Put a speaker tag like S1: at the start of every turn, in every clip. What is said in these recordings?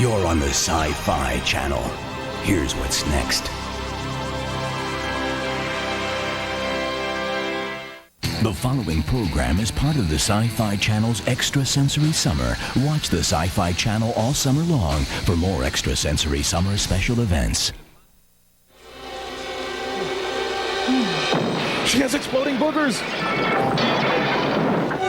S1: You're on the Sci-Fi Channel. Here's what's next. The following program is part of the Sci-Fi Channel's Extrasensory Summer. Watch the Sci-Fi Channel all summer long for more Extrasensory Summer special events.
S2: She has exploding boogers!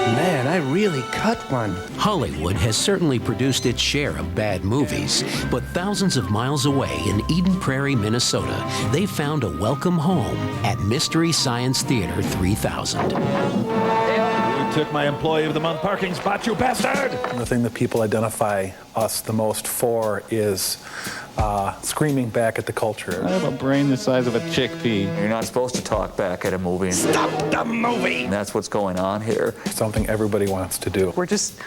S3: Man, I really cut one.
S4: Hollywood has certainly produced its share of bad movies, but thousands of miles away in Eden Prairie, Minnesota, they found a welcome home at Mystery Science Theater 3000.
S2: You took my Employee of the Month parking spot, you bastard!
S5: The thing that people identify us the most for is screaming back at the culture.
S6: I have a brain the size of a chickpea.
S7: You're not supposed to talk back at a movie.
S1: Stop the movie!
S7: And that's what's going on here.
S5: Something everybody wants to do.
S8: We're just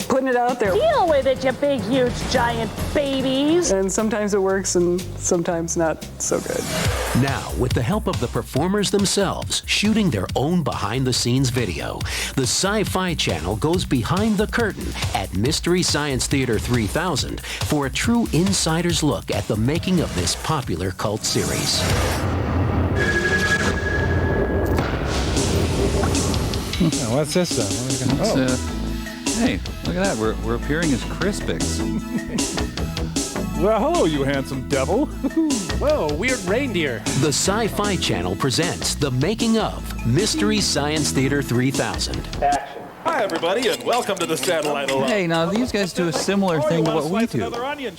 S8: putting it out there.
S9: Deal with it, you big, huge, giant babies.
S8: And sometimes it works and sometimes not so good.
S4: Now, with the help of the performers themselves, shooting their own behind-the-scenes video, the Sci-Fi Channel goes behind the curtain at Mystery Science Theater 3000 for a true insider's look at the making of this popular cult series.
S6: What's this then? Hey, look at that. We're appearing as Crispix.
S2: Well, hello, you handsome devil.
S3: Whoa, weird reindeer.
S4: The Sci-Fi Channel presents the making of Mystery Science Theater 3000.
S2: Action. Hi, everybody, and welcome to the Satellite Alone.
S6: Hey, now these guys do a similar thing to what we do.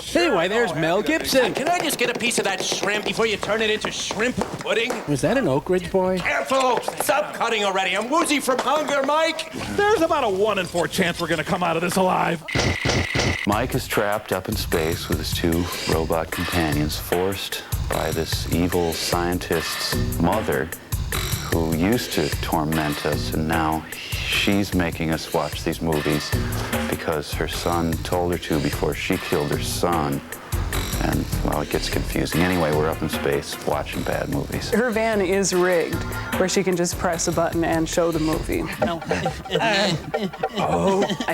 S3: Hey, why, there's Mel Gibson.
S10: Can I just get a piece of that shrimp before you turn it into shrimp pudding?
S3: Was that an Oak Ridge boy?
S10: Careful! Stop cutting already. I'm woozy from hunger, Mike.
S2: There's about a 1 in 4 chance we're gonna come out of this alive.
S11: Mike is trapped up in space with his 2 robot companions, forced by this evil scientist's mother who used to torment us, and now she's making us watch these movies because her son told her to before she killed her son. And, well, it gets confusing. Anyway, we're up in space watching bad movies.
S8: Her van is rigged where she can just press a button and show the movie. I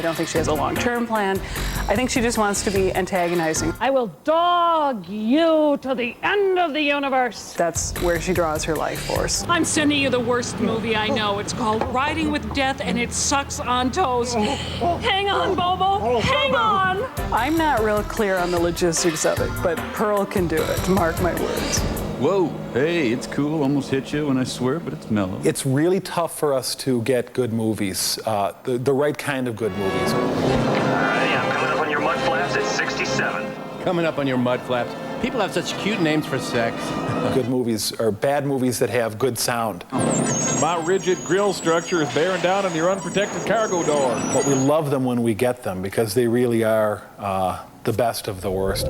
S8: don't think she has a long-term plan. I think she just wants to be antagonizing.
S9: I will dog you to the end of the universe.
S8: That's where she draws her life force.
S9: I'm sending you the worst movie I know. It's called Riding with Death, and it sucks on toes. Hang on, Bobo. Hang on.
S8: I'm not real clear on the logistics of it, but Pearl can do it. Mark my words.
S6: Whoa, hey, it's cool. Almost hit you when I swear, but it's mellow.
S5: It's really tough for us to get good movies, the right kind of good movies.
S12: All right, I'm coming up on your mud flaps at 67.
S3: Coming up on your mud flaps. People have such cute names for sex.
S5: Good movies are bad movies that have good sound.
S2: My rigid grill structure is bearing down on your unprotected cargo door.
S5: But we love them when we get them because they really are the best of the worst.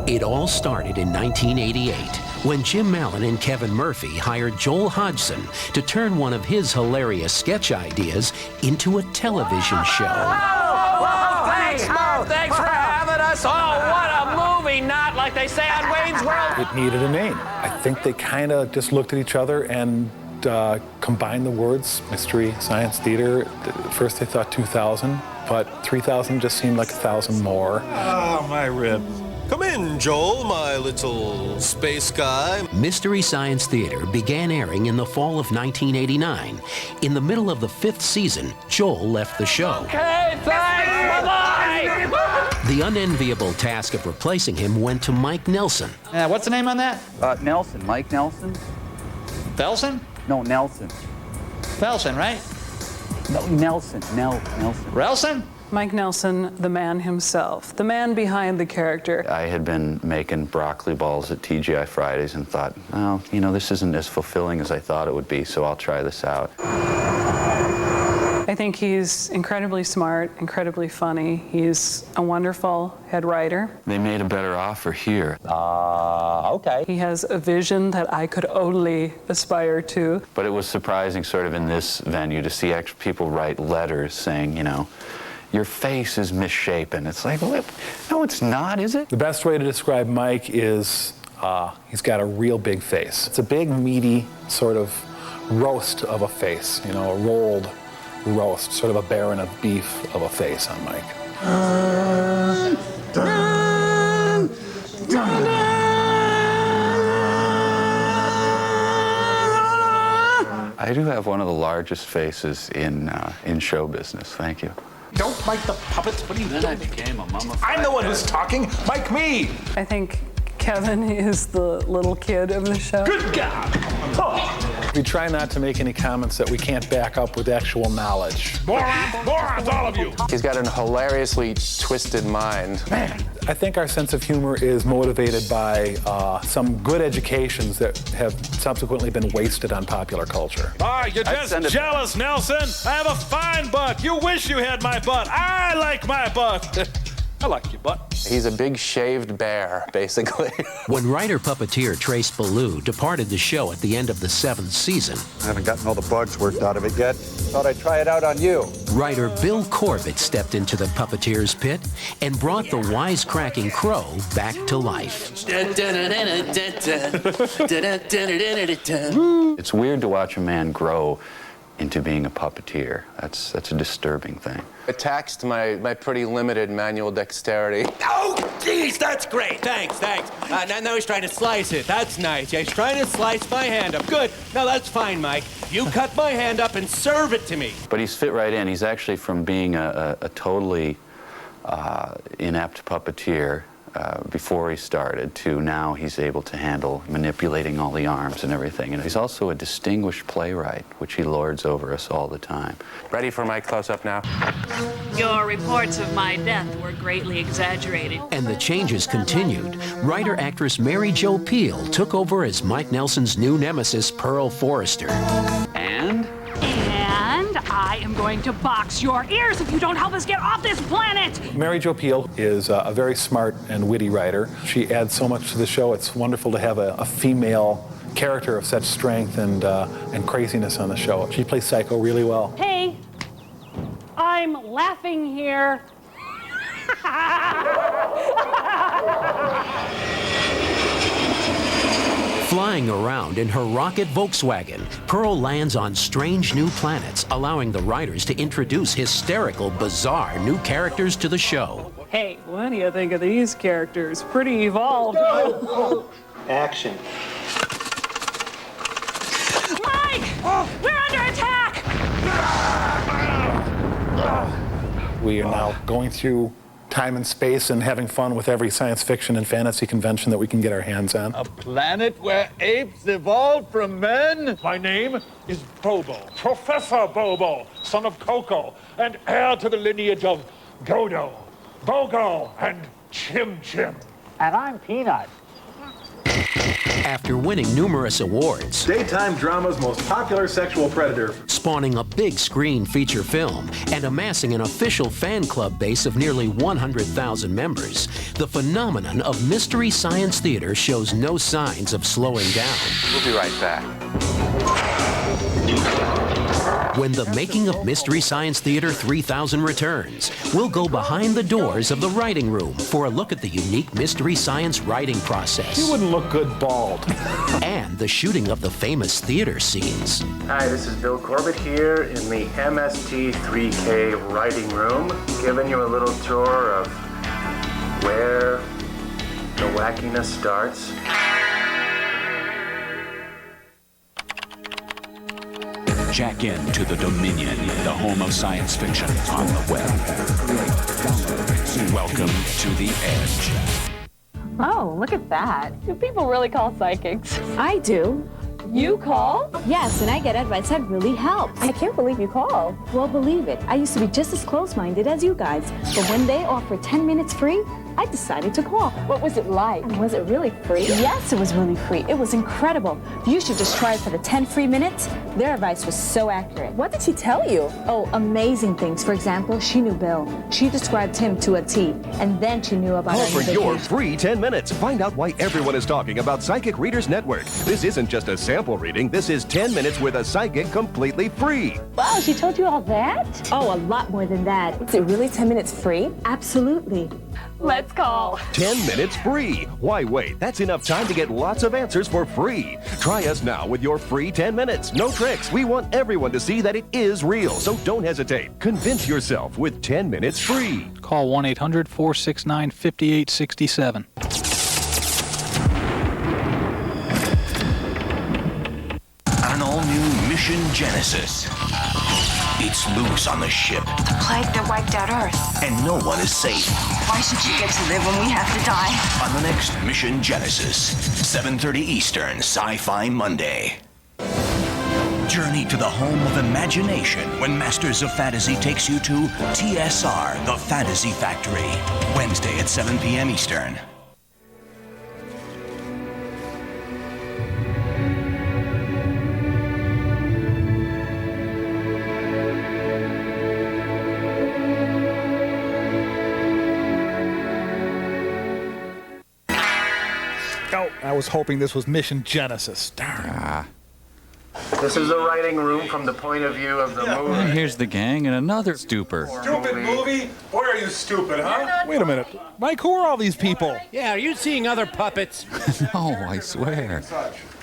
S4: It all started in 1988 when Jim Mallon and Kevin Murphy hired Joel Hodgson to turn one of his hilarious sketch ideas into a television show.
S10: Thanks, Mo. Thanks for having us. Oh, what a movie. Not like they say on Wayne's World.
S5: It needed a name. I think they kind of just looked at each other and combined the words Mystery Science Theater. First they thought 2,000, but 3,000 just seemed like 1,000 more.
S2: Oh, my ribs.
S13: Come in, Joel, my little space guy.
S4: Mystery Science Theater began airing in the fall of 1989. In the middle of the 5th season, Joel left the show.
S10: Okay, thanks. Bye-bye.
S4: The unenviable task of replacing him went to Mike Nelson.
S6: What's the name on that?
S11: Nelson, Mike Nelson?
S6: Felson?
S11: No, Nelson.
S6: Felson, right?
S11: No, Nelson. Nelson.
S6: Relson?
S8: Mike Nelson, the man himself, the man behind the character.
S11: I had been making broccoli balls at TGI Fridays and thought, oh, you know, this isn't as fulfilling as I thought it would be, so I'll try this out.
S8: I think he's incredibly smart, incredibly funny. He's a wonderful head writer.
S11: They made a better offer here.
S8: Okay. He has a vision that I could only aspire to.
S11: But it was surprising sort of in this venue to see actual people write letters saying, you know, your face is misshapen. It's like, well, no, it's not, is it?
S5: The best way to describe Mike is he's got a real big face. It's a big, meaty sort of roast of a face, you know, a rolled roast, sort of a baron of beef of a face on Mike.
S11: I do have one of the largest faces in show business. Thank you.
S14: Don't mic the puppets. What are you doing?
S11: Then I became a mummified.
S14: I'm the one who's talking. Mic me.
S8: I think Kevin is the little kid of the show.
S14: Good God. Oh.
S5: We try not to make any comments that we can't back up with actual knowledge.
S14: Morons, all of you.
S15: He's got an hilariously twisted mind.
S5: Man, I think our sense of humor is motivated by some good educations that have subsequently been wasted on popular culture.
S2: Ah, you're just jealous, Nelson. I have a fine butt. You wish you had my butt. I like my butt. I like your butt.
S15: He's a big shaved bear, basically.
S4: When writer-puppeteer Trace Ballou departed the show at the end of the 7th season,
S16: I haven't gotten all the bugs worked out of it yet. Thought I'd try it out on you.
S4: writer Bill Corbett stepped into the puppeteer's pit and brought the wisecracking crow back to life.
S11: It's weird to watch a man grow into being a puppeteer. That's a disturbing thing.
S15: It taxed my pretty limited manual dexterity.
S10: Oh, geez, that's great. Thanks. Now he's trying to slice it. That's nice. Yeah, he's trying to slice my hand up. Good. No, that's fine, Mike. You cut my hand up and serve it to me.
S11: But he's fit right in. He's actually from being a totally inept puppeteer before he started to now he's able to handle manipulating all the arms and everything. And he's also a distinguished playwright, which he lords over us all the time.
S15: Ready for my close-up now?
S9: Your reports of my death were greatly exaggerated.
S4: And the changes continued. Writer-actress Mary Jo Pehl took over as Mike Nelson's new nemesis, Pearl Forrester.
S11: And
S9: I am going to box your ears if you don't help us get off this planet!
S5: Mary Jo Pehl is a very smart and witty writer. She adds so much to the show. It's wonderful to have a female character of such strength and craziness on the show. She plays Psycho really well.
S9: Hey, I'm laughing here.
S4: Flying around in her rocket Volkswagen, Pearl lands on strange new planets, allowing the writers to introduce hysterical, bizarre new characters to the show.
S8: Hey, what do you think of these characters? Pretty evolved.
S16: Action.
S9: Mike! We're under attack!
S5: We are now going through time and space and having fun with every science fiction and fantasy convention that we can get our hands on.
S17: A planet where apes evolved from men?
S2: My name is Bobo, Professor Bobo, son of Coco, and heir to the lineage of Godo, Bogo, and Chim Chim.
S17: And I'm Peanut.
S4: After winning numerous awards,
S14: Daytime drama's most popular sexual predator,
S4: spawning a big screen feature film, and amassing an official fan club base of nearly 100,000 members, the phenomenon of Mystery Science Theater shows no signs of slowing down.
S15: We'll be right back.
S4: When the making of Mystery Science Theater 3000 returns, we'll go behind the doors of the writing room for a look at the unique Mystery Science writing process.
S5: You wouldn't look good bald.
S4: And the shooting of the famous theater scenes.
S18: Hi, this is Bill Corbett here in the MST3K writing room, giving you a little tour of where the wackiness starts.
S1: Check in to the Dominion, the home of science fiction on the web. Welcome to the Edge.
S19: Oh, look at that.
S20: Do people really call psychics?
S19: I do.
S20: You call?
S19: Yes, and I get advice that really helps.
S20: I can't believe you call.
S19: Well, believe it. I used to be just as close-minded as you guys. But when they offered 10 minutes free, I decided to call.
S20: What was it like?
S19: Was it really free? Yes, it was really free. It was incredible. You should just try it for the 10 free minutes. Their advice was so accurate.
S20: What did she tell you?
S19: Oh, amazing things. For example, she knew Bill. She described him to a T. And then she knew about
S21: Call
S19: our
S21: for
S19: vacation.
S21: your free 10 minutes. Find out why everyone is talking about Psychic Readers Network. This isn't just a sample reading. This is 10 minutes with a psychic completely free.
S20: Wow, she told you all that?
S19: Oh, a lot more than that.
S20: Is it really 10 minutes free?
S19: Absolutely.
S20: Let's call.
S21: 10 minutes free. Why wait? That's enough time to get lots of answers for free. Try us now with your free 10 minutes. No tricks. We want everyone to see that it is real, so don't hesitate. Convince yourself with 10 minutes free.
S7: Call 1-800-469-5867.
S1: An all-new Mission Genesis. It's loose on the ship.
S22: The plague that wiped out Earth.
S1: And no one is safe.
S22: Why should you get to live when we have to die?
S1: On the next Mission Genesis, 7:30 Eastern, Sci-Fi Monday. Journey to the home of imagination when Masters of Fantasy takes you to TSR, the Fantasy Factory. Wednesday at 7 p.m. Eastern.
S23: Oh, I was hoping this was Mission Genesis. Darn.
S18: This is the writing room from the point of view of the movie.
S6: And here's the gang and another stupor.
S14: Stupid movie? Boy, are you stupid, huh?
S23: Wait a minute. Mike, who are all these people?
S10: Yeah, are you seeing other puppets?
S6: No, I swear.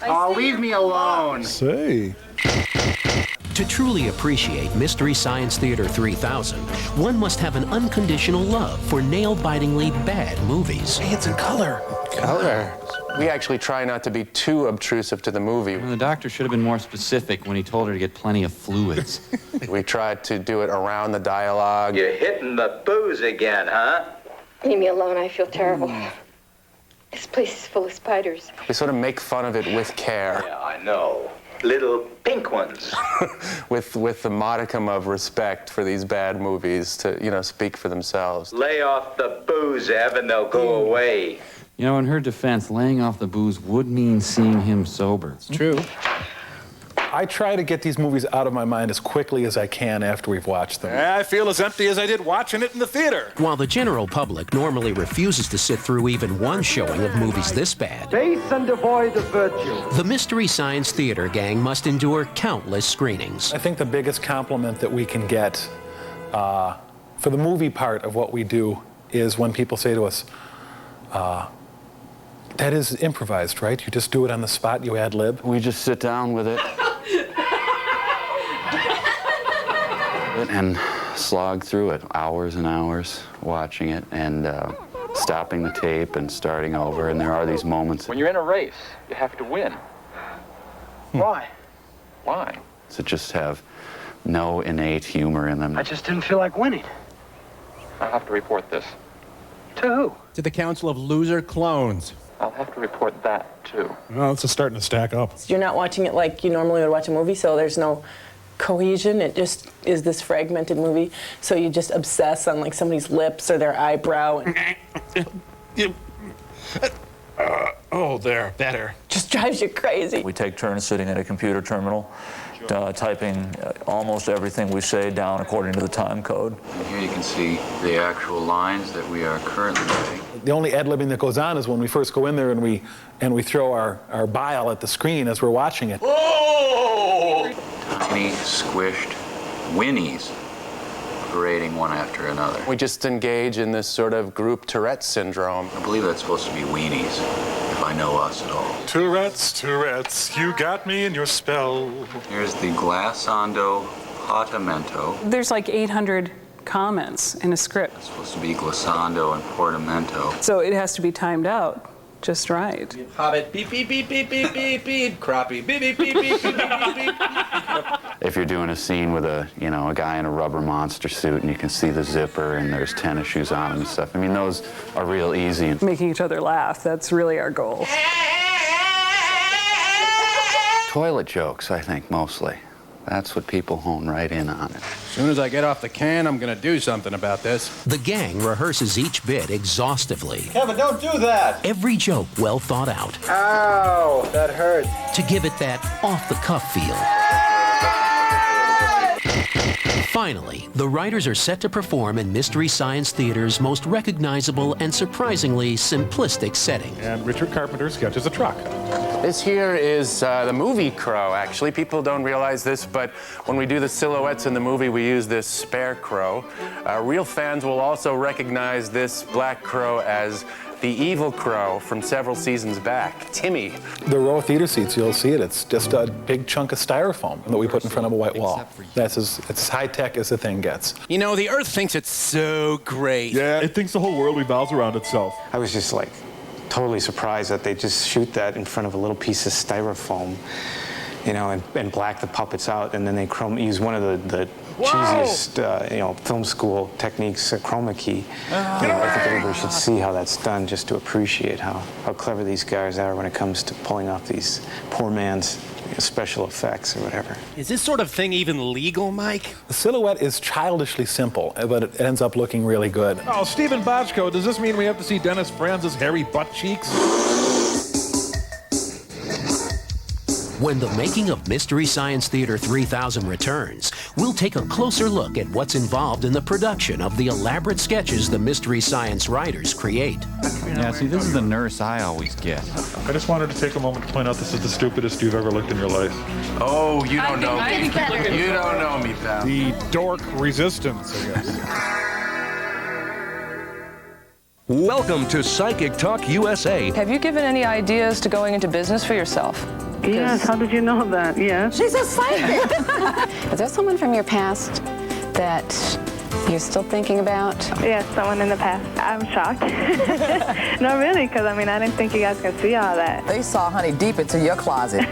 S18: Oh, leave me alone.
S23: Say.
S4: To truly appreciate Mystery Science Theater 3000, one must have an unconditional love for nail-bitingly bad movies.
S23: Hey, it's in color.
S15: Color? We actually try not to be too obtrusive to the movie.
S6: Well, the doctor should have been more specific when he told her to get plenty of fluids.
S15: We tried to do it around the dialogue.
S17: You're hitting the booze again, huh?
S24: Leave me alone. I feel terrible. This place is full of spiders.
S15: We sort of make fun of it with care.
S17: Yeah, I know. Little pink ones.
S15: with the modicum of respect for these bad movies to, speak for themselves.
S17: Lay off the booze, Ev, and they'll go away.
S6: You know, in her defense, laying off the booze would mean seeing him sober. It's true.
S5: I try to get these movies out of my mind as quickly as I can after we've watched them.
S23: I feel as empty as I did watching it in the theater.
S4: While the general public normally refuses to sit through even one showing of movies this bad,
S17: Base and devoid of virtue.
S4: the Mystery Science Theater gang must endure countless screenings.
S5: I think the biggest compliment that we can get for the movie part of what we do is when people say to us, that is improvised, right? You just do it on the spot, you ad lib?
S11: We just sit down with it and slog through it, hours and hours watching it and stopping the tape and starting over. And there are these moments.
S25: When you're in a race, you have to win.
S18: Why?
S25: Why?
S11: That just have no innate humor in them.
S18: I just didn't feel like winning.
S25: I'll have to report this.
S18: To who?
S10: To the Council of Loser Clones.
S25: I'll have to report that, too.
S23: Well, it's starting to stack up.
S26: You're not watching it like you normally would watch a movie, so there's no cohesion. It just is this fragmented movie, so you just obsess on like somebody's lips or their eyebrow.
S23: Oh, there, better.
S26: Just drives you crazy.
S27: We take turns sitting at a computer terminal, typing almost everything we say down according to the time code.
S11: And here you can see the actual lines that we are currently writing.
S5: The only ad-libbing that goes on is when we first go in there and we throw our bile at the screen as we're watching it.
S11: Oh! Tiny, squished whinnies parading one after another.
S15: We just engage in this sort of group Tourette syndrome.
S11: I believe that's supposed to be weenies, if I know us at all.
S23: Tourette's, you got me in your spell.
S11: Here's the glissando portamento.
S8: There's like 800 comments in a script.
S11: It's supposed to be glissando and portamento.
S8: So it has to be timed out just right.
S10: Hobbit, beep, beep, beep, beep, beep, beep, beep. Crappie, beep, beep, beep, beep, beep, beep, beep.
S11: If you're doing a scene with a guy in a rubber monster suit and you can see the zipper and there's tennis shoes on him and stuff, I mean, those are real easy.
S8: Making each other laugh, that's really our goal.
S11: Toilet jokes, I think, mostly. That's what people hone right in on it.
S10: As soon as I get off the can, I'm gonna do something about this.
S4: The gang rehearses each bit exhaustively.
S17: Kevin, don't do that!
S4: Every joke well thought out.
S17: Ow, that hurt.
S4: To give it that off-the-cuff feel. Finally, the writers are set to perform in Mystery Science Theater's most recognizable and surprisingly simplistic setting.
S23: And Richard Carpenter sketches a truck.
S15: This here is the movie crow, actually. People don't realize this, but when we do the silhouettes in the movie, we use this spare crow. Real fans will also recognize this black crow as the evil crow from several seasons back, Timmy.
S5: The row of theater seats, you'll see it. It's just a big chunk of styrofoam that we put in front of a white wall. That's as high-tech as the thing gets.
S10: You know, the Earth thinks it's so great.
S2: Yeah, it thinks the whole world revolves around itself.
S3: I was just like totally surprised that they just shoot that in front of a little piece of styrofoam, you know, and black the puppets out, and then they use one of the cheesiest, you know, film school techniques, a chroma key. You know, I think everybody should see how that's done just to appreciate how clever these guys are when it comes to pulling off these poor man's special effects or whatever.
S10: Is this sort of thing even legal, Mike?
S5: The silhouette is childishly simple, but it ends up looking really good.
S2: Oh, Stephen Bochco, does this mean we have to see Dennis Franz's hairy butt cheeks?
S4: When the making of Mystery Science Theater 3000 returns, we'll take a closer look at what's involved in the production of the elaborate sketches the Mystery Science writers create.
S6: Yeah, see, this is the nurse I always get.
S2: I just wanted to take a moment to point out this is the stupidest you've ever looked in your life.
S15: Oh, you don't know me. You don't know me, pal.
S2: The dork resistance, I guess.
S21: Welcome to Psychic Talk USA.
S7: Have you given any ideas to going into business for yourself?
S9: Yes, how did you know that? Yes.
S7: She's a psychic!
S12: Is there someone from your past that you're still thinking about?
S9: Yes, someone in the past. I'm shocked. No, really, because I mean, I didn't think you guys could see all that.
S7: They saw Honey deep into your closet.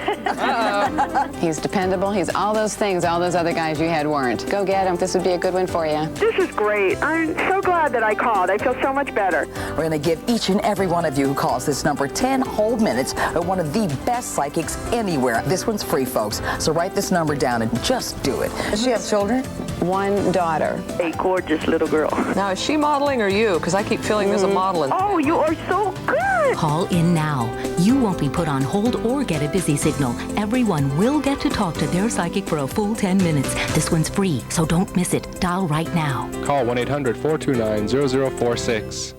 S12: He's dependable. He's all those things all those other guys you had weren't. Go get him. This would be a good one for you.
S9: This is great. I'm so glad that I called. I feel so much better.
S7: We're going to give each and every one of you who calls this number 10 whole minutes of one of the best psychics anywhere. This one's free, folks. So write this number down and just do it. Does she have children?
S12: One daughter.
S9: A gorgeous little girl.
S7: Now, is she modeling or you? Because I keep feeling there's a modeling.
S9: Oh, you are so good.
S13: Call in now. You won't be put on hold or get a busy signal. Everyone will get to talk to their psychic for a full 10 minutes. This one's free, so don't miss it. Dial right now.
S16: Call 1-800-429-0046.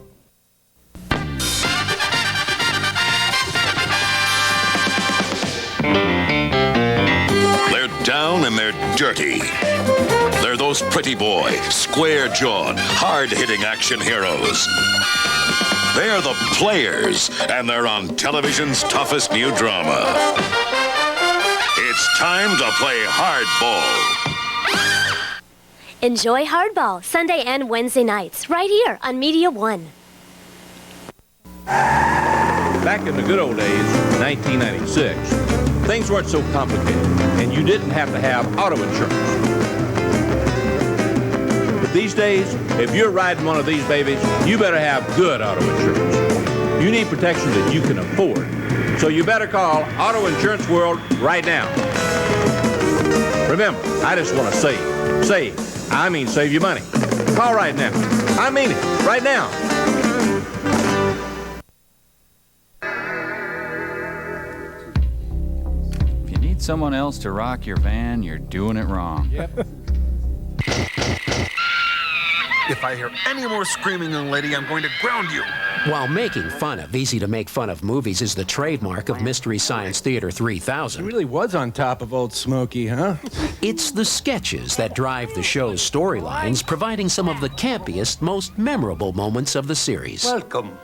S28: They're down and they're dirty. They're those pretty boy, square-jawed, hard-hitting action heroes. They're the Players, and they're on television's toughest new drama. It's time to play hardball.
S29: Enjoy Hardball Sunday and Wednesday nights right here on Media One.
S30: Back in the good old days, 1996, things weren't so complicated, and you didn't have to have auto insurance. But these days, if you're riding one of these babies, you better have good auto insurance. You need protection that you can afford. So you better call Auto Insurance World right now. Remember, I just want to save. Save. I mean save you money. Call right now. I mean it. Right now.
S6: If you need someone else to rock your van, you're doing it wrong.
S31: Yep. If I hear any more screaming, young lady, I'm going to ground you.
S4: While making fun of easy-to-make-fun-of movies is the trademark of Mystery Science Theater 3000.
S10: He really was on top of Old Smokey, huh?
S4: It's the sketches that drive the show's storylines, providing some of the campiest, most memorable moments of the series.
S10: Welcome,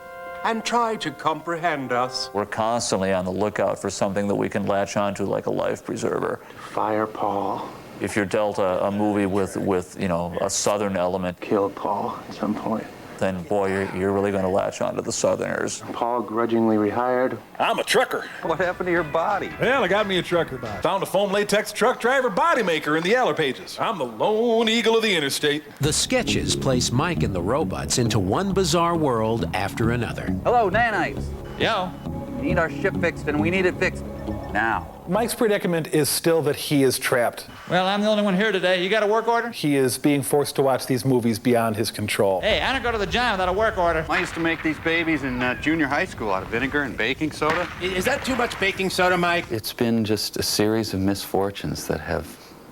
S10: and try to comprehend us.
S27: We're constantly on the lookout for something that we can latch onto like a life preserver.
S3: Fire Paul.
S27: If you're dealt a movie with you know, a Southern element.
S3: Kill Paul at some point.
S27: Then, boy, you're really going to latch onto the Southerners.
S3: Paul grudgingly rehired.
S31: I'm a trucker.
S2: What happened to your body?
S31: Well, I got me a trucker body. Found a foam latex truck driver body maker in the Yellow Pages. I'm the lone eagle of the interstate.
S4: The sketches place Mike and the robots into one bizarre world after another.
S32: Hello, nanites.
S6: Yo.
S32: We need our ship fixed, and we need it fixed now.
S5: Mike's predicament is still that he is trapped.
S32: Well, I'm the only one here today. You got a work order?
S5: He is being forced to watch these movies beyond his control.
S32: Hey, I don't go to the gym without a work order.
S3: I used to make these babies in junior high school out of vinegar and baking soda.
S10: Is that too much baking soda, Mike?
S11: It's been just a series of misfortunes that have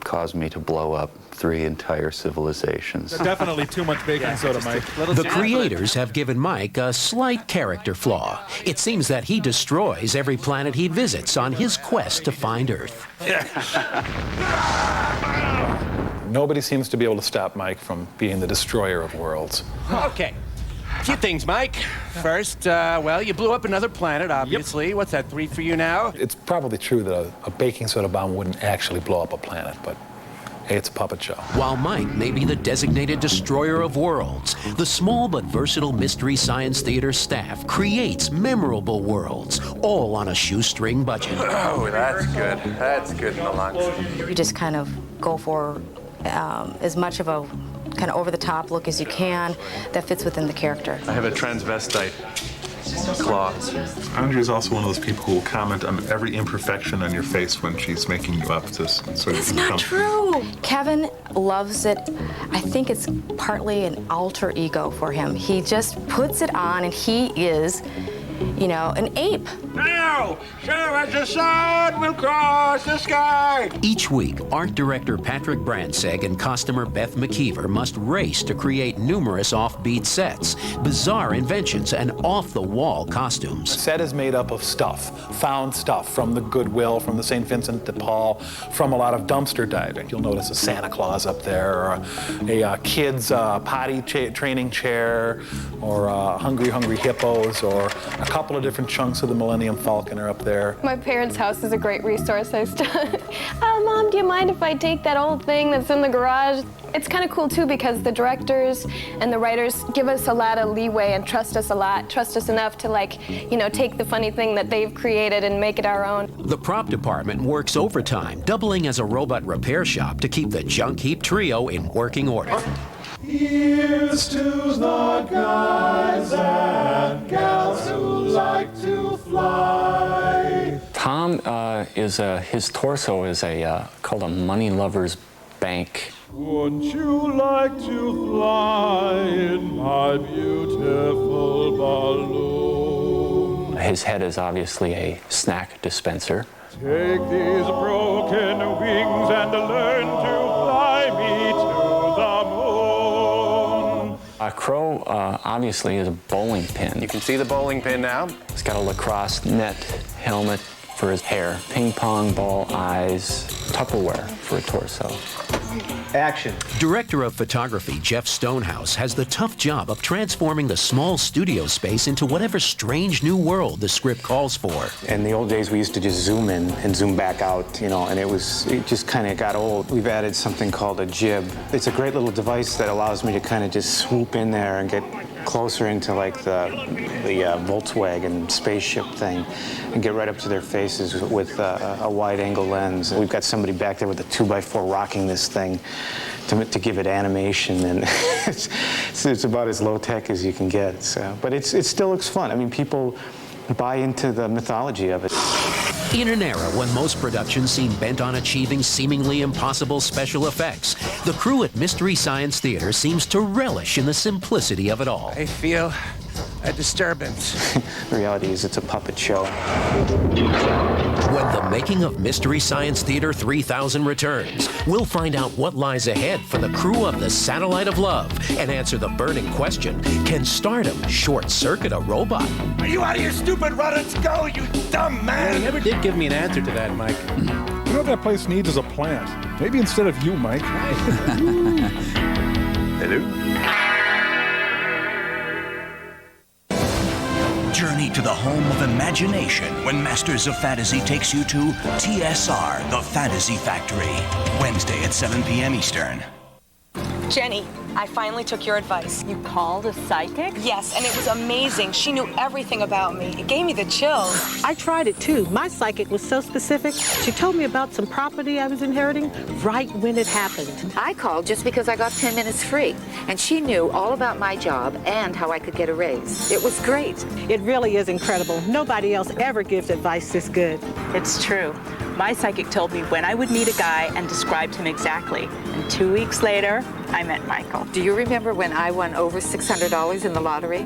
S11: caused me to blow up 3 entire civilizations.
S2: Definitely too much baking soda, Mike.
S4: The creators have given Mike a slight character flaw. It seems that he destroys every planet he visits on his quest to find Earth.
S5: Nobody seems to be able to stop Mike from being the destroyer of worlds.
S10: Okay. A few things, Mike. First, well, you blew up another planet, obviously. Yep. What's that, 3 for you now?
S5: It's probably true that a baking soda bomb wouldn't actually blow up a planet, but hey, it's a puppet show.
S4: While Mike may be the designated destroyer of worlds, the small but versatile Mystery Science Theater staff creates memorable worlds, all on a shoestring budget.
S15: Oh, that's good. That's good in the lunch.
S1: You just kind of go for as much of a kind of over-the-top look as you can that fits within the character.
S8: I have a transvestite claw. Andrea's also one of those people who will comment on every imperfection on your face when she's making you up to sort of
S1: That's not true. Kevin loves it. I think it's partly an alter ego for him. He just puts it on and he is, you know, an ape.
S10: Now, sure as the sun will cross the sky.
S4: Each week, art director Patrick Brandsegg and costumer Beth McKeever must race to create numerous offbeat sets, bizarre inventions, and off-the-wall costumes.
S5: The set is made up of found stuff from the Goodwill, from the St. Vincent de Paul, from a lot of dumpster diving. You'll notice a Santa Claus up there, or a kid's potty training chair, or hungry hippos, or a couple of different chunks of the Millennium Falcon are up there.
S14: My parents' house is a great resource. Mom, do you mind if I take that old thing that's in the garage? It's kind of cool too because the directors and the writers give us a lot of leeway and trust us a lot, trust us enough to, like, you know, take the funny thing that they've created and make it our own.
S4: The prop department works overtime, doubling as a robot repair shop to keep the Junk Heap trio in working order.
S16: Here's to the guys and gals who like to fly.
S17: Tom his torso is called a money lover's bank.
S16: Wouldn't you like to fly in my beautiful balloon?
S17: His head is obviously a snack dispenser.
S16: Take these broken wings and learn to fly me to the moon.
S17: Crow obviously is a bowling pin.
S15: You can see the bowling pin now.
S17: He's got a lacrosse net helmet for his hair, ping pong ball eyes, Tupperware for a torso.
S4: Action. Director of photography Jeff Stonehouse has the tough job of transforming the small studio space into whatever strange new world the script calls for.
S3: In the old days, we used to just zoom in and zoom back out, you know, and it just kind of got old. We've added something called a jib. It's a great little device that allows me to kind of just swoop in there and get closer into like the Volkswagen spaceship thing and get right up to their faces with a wide-angle lens. We've got somebody back there with a 2x4 rocking this thing to give it animation, and it's about as low-tech as you can get. So, but it still looks fun. I mean, people buy into the mythology of it.
S4: In an era when most productions seem bent on achieving seemingly impossible special effects, the crew at Mystery Science Theater seems to relish in the simplicity of it all.
S10: I feel a disturbance.
S3: The reality is it's a puppet show.
S4: When the making of Mystery Science Theater 3000 returns, we'll find out what lies ahead for the crew of the Satellite of Love and answer the burning question, can stardom short-circuit a robot?
S10: Are you out of your stupid runners? Go, you dumb man!
S2: You never did give me an answer to that, Mike. You know what that place needs is a plant. Maybe instead of you, Mike.
S3: Hello?
S18: Journey to the home of imagination when Masters of Fantasy takes you to TSR, the Fantasy Factory. Wednesday at 7 p.m. Eastern.
S19: Jenny, I finally took your advice. You called a psychic? Yes, and it was amazing. She knew everything about me. It gave me the chills.
S20: I tried it too. My psychic was so specific. She told me about some property I was inheriting right when it happened.
S22: I called just because I got 10 minutes free, and she knew all about my job and how I could get a raise. It was great.
S20: It really is incredible. Nobody else ever gives advice this good.
S24: It's true. My psychic told me when I would meet a guy and described him exactly. And 2 weeks later, I met Michael.
S22: Do you remember when I won over $600 in the lottery?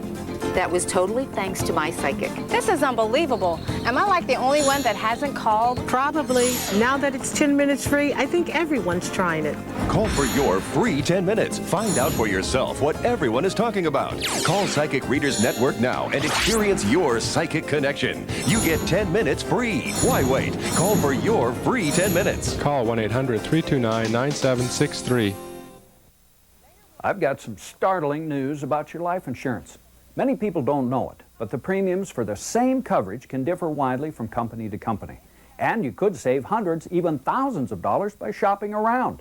S22: That was totally thanks to my psychic.
S14: This is unbelievable. Am I like the only one that hasn't called?
S20: Probably. Now that it's 10 minutes free, I think everyone's trying it.
S7: Call for your free 10 minutes. Find out for yourself what everyone is talking about. Call Psychic Readers Network now and experience your psychic connection. You get 10 minutes free. Why wait? Call for your free 10 minutes.
S9: Call 1-800-329-9763.
S12: I've got some startling news about your life insurance. Many people don't know it, but the premiums for the same coverage can differ widely from company to company. And you could save hundreds, even thousands of dollars by shopping around.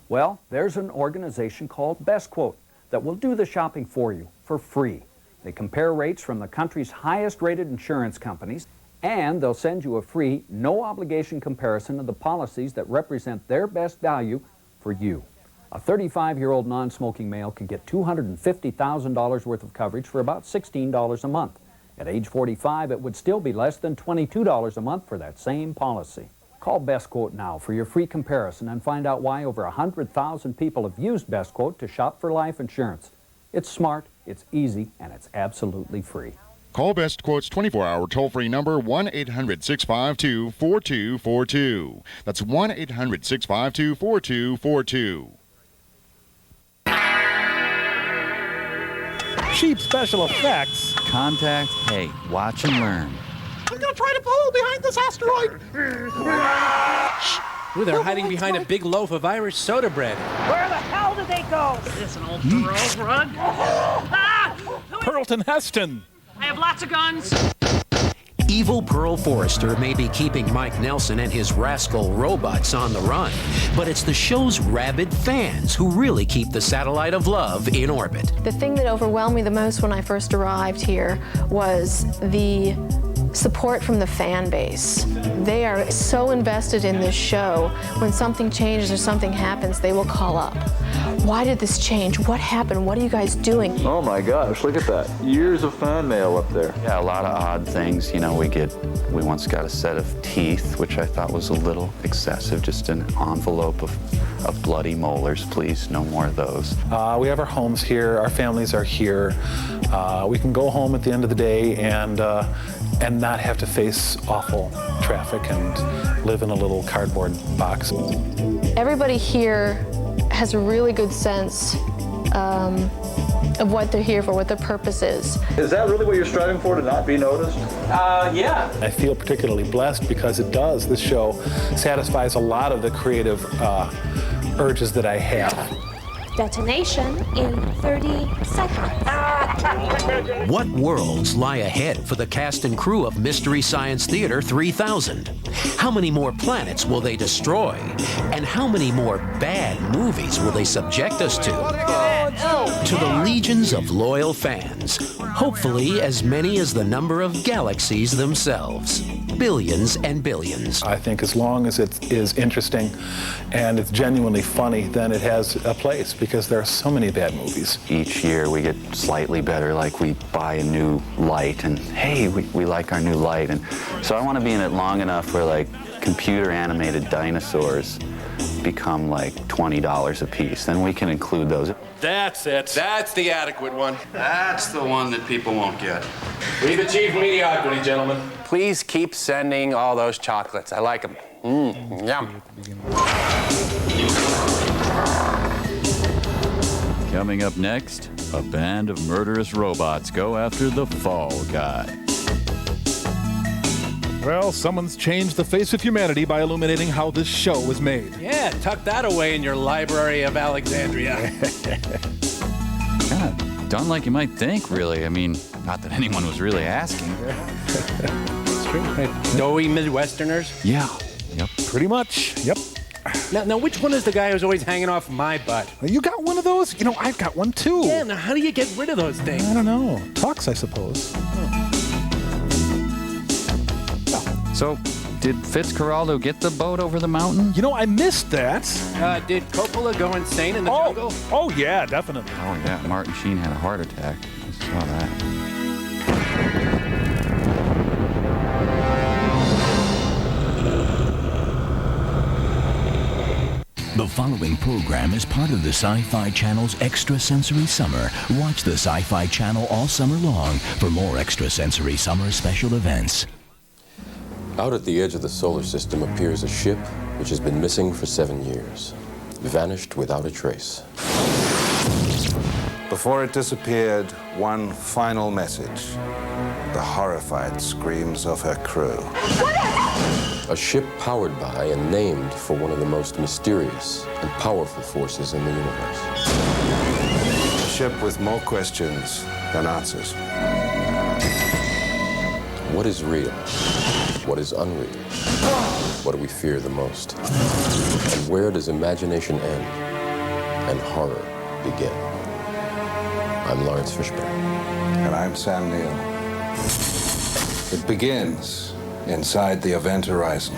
S12: Well, there's an organization called Best Quote that will do the shopping for you for free. They compare rates from the country's highest rated insurance companies, and they'll send you a free, no obligation comparison of the policies that represent their best value for you. A 35-year-old non-smoking male can get $250,000 worth of coverage for about $16 a month. At age 45, it would still be less than $22 a month for that same policy. Call Best Quote now for your free comparison and find out why over 100,000 people have used Best Quote to shop for life insurance. It's smart, it's easy, and it's absolutely free.
S13: Call Best Quote's 24-hour toll-free number, 1-800-652-4242. That's 1-800-652-4242.
S2: Cheap special effects.
S6: Contact, hey, watch and learn.
S21: I'm gonna try to follow behind this asteroid.
S10: Ooh, they're hiding behind a big loaf of Irish soda bread.
S21: Where the hell did they go? Is this an old Thoreau rug?
S2: Pearlton Heston.
S21: I have lots of guns.
S4: Evil Pearl Forrester may be keeping Mike Nelson and his rascal robots on the run, but it's the show's rabid fans who really keep the satellite of love in orbit.
S14: The thing that overwhelmed me the most when I first arrived here was the support from the fan base. They are so invested in this show. When something changes or something happens, they will call up. Why did this change? What happened? What are you guys doing?
S11: Oh my gosh, look at that. Years of fan mail up there. Yeah, a lot of odd things. You know, we once got a set of teeth, which I thought was a little excessive, just an envelope of bloody molars, please. No more of those.
S5: We have our homes here, our families are here. We can go home at the end of the day and not have to face awful traffic and live in a little cardboard box.
S14: Everybody here has a really good sense of what they're here for, what their purpose is.
S11: Is that really what you're striving for, to not be noticed?
S5: Yeah. I feel particularly blessed because it does. This show satisfies a lot of the creative urges that I have.
S23: Detonation in 30 seconds.
S4: What worlds lie ahead for the cast and crew of Mystery Science Theater 3000? How many more planets will they destroy? And how many more bad movies will they subject us to? To the legions of loyal fans, hopefully as many as the number of galaxies themselves. Billions and billions.
S5: I think as long as it is interesting and it's genuinely funny, then it has a place, because there are so many bad movies.
S11: Each year we get slightly better, like we buy a new light and hey, we like our new light. And so I want to be in it long enough where like computer animated dinosaurs become like $20 a piece. Then we can include those.
S10: That's it. That's the adequate one.
S11: That's the one that people won't get.
S10: We've achieved mediocrity, gentlemen.
S15: Please keep sending all those chocolates. I like them. Yum.
S6: Coming up next, a band of murderous robots go after the Fall Guy.
S2: Well, someone's changed the face of humanity by illuminating how this show was made.
S10: Yeah, tuck that away in your Library of Alexandria.
S6: Kind of done like you might think, really. I mean, not that anyone was really asking.
S10: It's true. Doughy Midwesterners?
S6: Yeah. Yep.
S2: Pretty much. Yep.
S10: Now, which one is the guy who's always hanging off my butt?
S2: You got one of those? You know, I've got one too.
S10: Yeah, now how do you get rid of those things?
S2: I don't know. Talks, I suppose.
S6: So, did Fitzcarraldo get the boat over the mountain?
S2: You know, I missed that.
S10: Did Coppola go insane in the jungle?
S2: Oh, yeah, definitely.
S6: Oh, yeah. Martin Sheen had a heart attack. I saw that.
S18: The following program is part of the Sci-Fi Channel's Extrasensory Summer. Watch the Sci-Fi Channel all summer long for more extrasensory summer special events.
S1: Out at the edge of the solar system appears a ship which has been missing for 7 years. Vanished without a trace.
S8: Before it disappeared, one final message. The horrified screams of her crew.
S1: A ship powered by and named for one of the most mysterious and powerful forces in the universe.
S8: A ship with more questions than answers.
S1: What is real? What is unreal? What do we fear the most? And where does imagination end and horror begin? I'm Lawrence Fishburne.
S8: And I'm Sam Neill. It begins inside the event horizon.